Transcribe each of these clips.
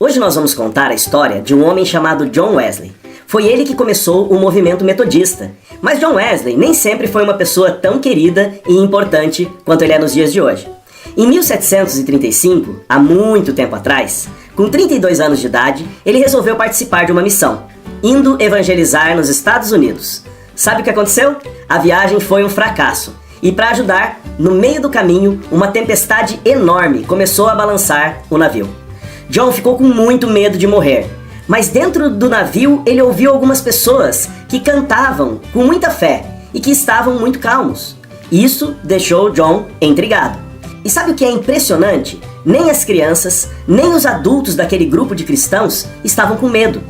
Hoje nós vamos contar a história de um homem chamado John Wesley. Foi ele que começou o movimento metodista. Mas John Wesley nem sempre foi uma pessoa tão querida e importante quanto ele é nos dias de hoje. Em 1735, há muito tempo atrás, com 32 anos de idade, ele resolveu participar de uma missão, indo evangelizar nos Estados Unidos. Sabe o que aconteceu? A viagem foi um fracasso. E para ajudar, no meio do caminho, uma tempestade enorme começou a balançar o navio. John ficou com muito medo de morrer. Mas dentro do navio ele ouviu algumas pessoas que cantavam com muita fé e que estavam muito calmos. Isso deixou John intrigado. E sabe o que é impressionante? Nem as crianças, nem os adultos daquele grupo de cristãos estavam com medo.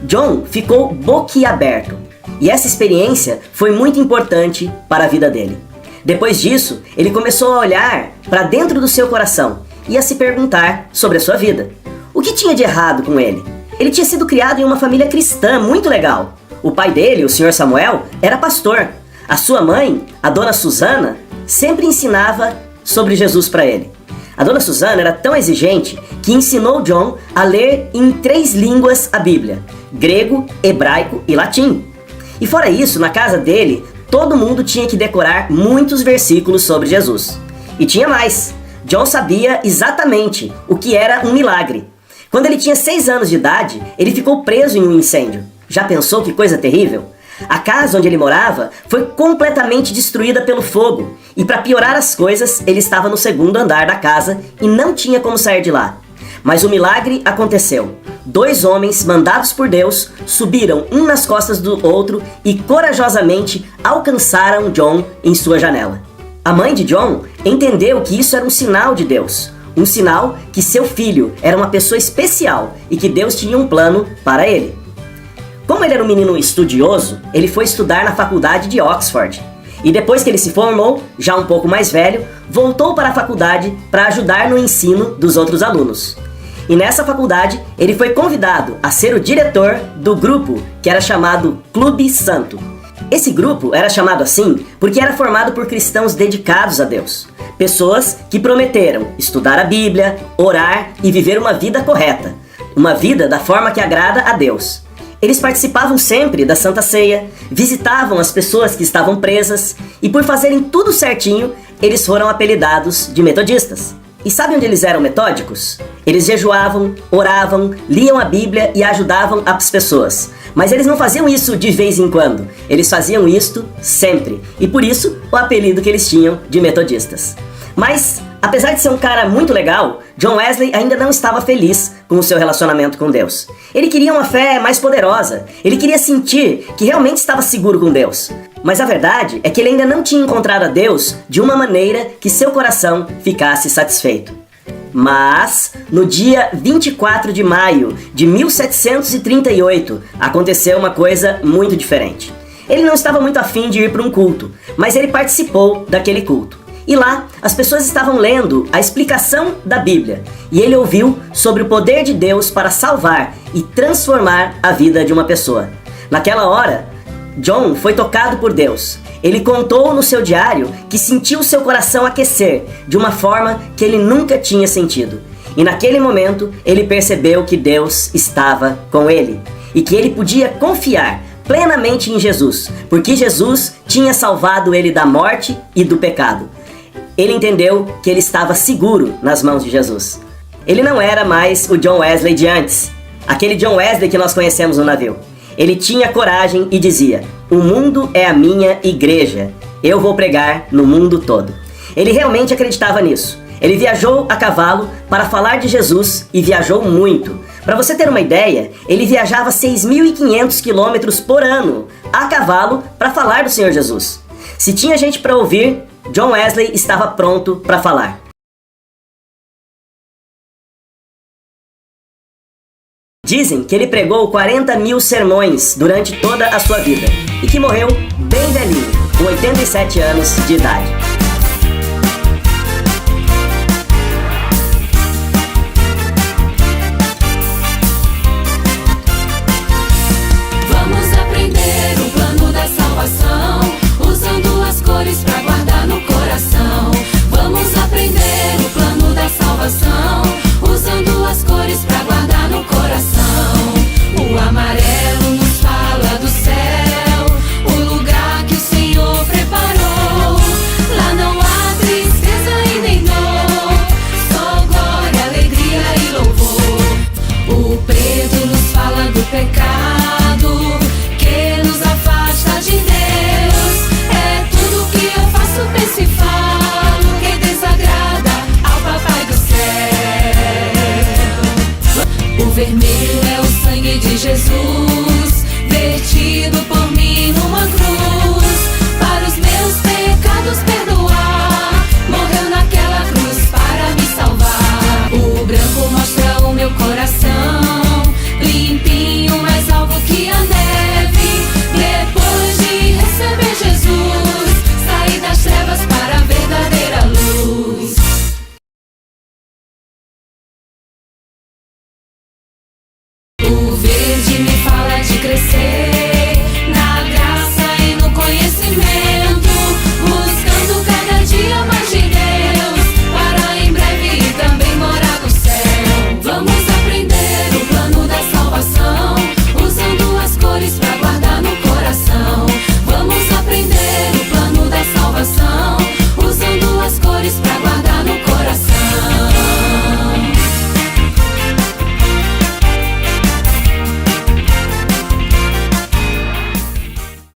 John ficou boquiaberto. E essa experiência foi muito importante para a vida dele. Depois disso, ele começou a olhar para dentro do seu coração e a se perguntar sobre a sua vida. O que tinha de errado com ele? Ele tinha sido criado em uma família cristã muito legal. O pai dele, o Sr. Samuel, era pastor. A sua mãe, a Dona Susana, sempre ensinava sobre Jesus para ele. A Dona Susana era tão exigente que ensinou John a ler em 3 línguas a Bíblia: grego, hebraico e latim. E fora isso, na casa dele, todo mundo tinha que decorar muitos versículos sobre Jesus. E tinha mais. John sabia exatamente o que era um milagre. Quando ele tinha 6 anos de idade, ele ficou preso em um incêndio. Já pensou que coisa terrível? A casa onde ele morava foi completamente destruída pelo fogo. E para piorar as coisas, ele estava no 2º andar da casa e não tinha como sair de lá. Mas o milagre aconteceu. 2 homens mandados por Deus subiram um nas costas do outro e corajosamente alcançaram John em sua janela. A mãe de John entendeu que isso era um sinal de Deus. Um sinal que seu filho era uma pessoa especial e que Deus tinha um plano para ele. Como ele era um menino estudioso, ele foi estudar na faculdade de Oxford. E depois que ele se formou, já um pouco mais velho, voltou para a faculdade para ajudar no ensino dos outros alunos. E nessa faculdade, ele foi convidado a ser o diretor do grupo que era chamado Clube Santo. Esse grupo era chamado assim porque era formado por cristãos dedicados a Deus. Pessoas que prometeram estudar a Bíblia, orar e viver uma vida correta. Uma vida da forma que agrada a Deus. Eles participavam sempre da Santa Ceia, visitavam as pessoas que estavam presas e por fazerem tudo certinho, eles foram apelidados de metodistas. E sabe onde eles eram metódicos? Eles jejuavam, oravam, liam a Bíblia e ajudavam as pessoas. Mas eles não faziam isso de vez em quando. Eles faziam isto sempre. E por isso, o apelido que eles tinham de metodistas. Mas, apesar de ser um cara muito legal, John Wesley ainda não estava feliz com o seu relacionamento com Deus. Ele queria uma fé mais poderosa. Ele queria sentir que realmente estava seguro com Deus. Mas a verdade é que ele ainda não tinha encontrado a Deus de uma maneira que seu coração ficasse satisfeito. Mas, no dia 24 de maio de 1738, aconteceu uma coisa muito diferente. Ele não estava muito afim de ir para um culto, mas ele participou daquele culto. E lá, as pessoas estavam lendo a explicação da Bíblia, e ele ouviu sobre o poder de Deus para salvar e transformar a vida de uma pessoa. Naquela hora, John foi tocado por Deus. Ele contou no seu diário que sentiu seu coração aquecer de uma forma que ele nunca tinha sentido. E naquele momento, ele percebeu que Deus estava com ele e que ele podia confiar plenamente em Jesus, porque Jesus tinha salvado ele da morte e do pecado. Ele entendeu que ele estava seguro nas mãos de Jesus. Ele não era mais o John Wesley de antes, aquele John Wesley que nós conhecemos no navio. Ele tinha coragem e dizia: "O mundo é a minha igreja. Eu vou pregar no mundo todo." Ele realmente acreditava nisso. Ele viajou a cavalo para falar de Jesus e viajou muito. Para você ter uma ideia, ele viajava 6.500 quilômetros por ano a cavalo para falar do Senhor Jesus. Se tinha gente para ouvir, John Wesley estava pronto para falar. Dizem que ele pregou 40.000 sermões durante toda a sua vida e que morreu bem velhinho, com 87 anos de idade. Vamos aprender o plano da salvação, usando as cores para guardar no coração. Vamos aprender o plano da salvação, usando as cores para guardar pecado que nos afasta de Deus. É tudo que eu faço, penso e falo que desagrada ao Papai do céu. O vermelho é o sangue de Jesus, vertido por mim numa cruz, para os meus pecados perdoar. Morreu naquela cruz para me salvar. O branco mostra o meu coração, limpinho, mais alvo que a neve. Depois de receber Jesus, saí das trevas para a verdadeira luz. O verde me fala de crescer,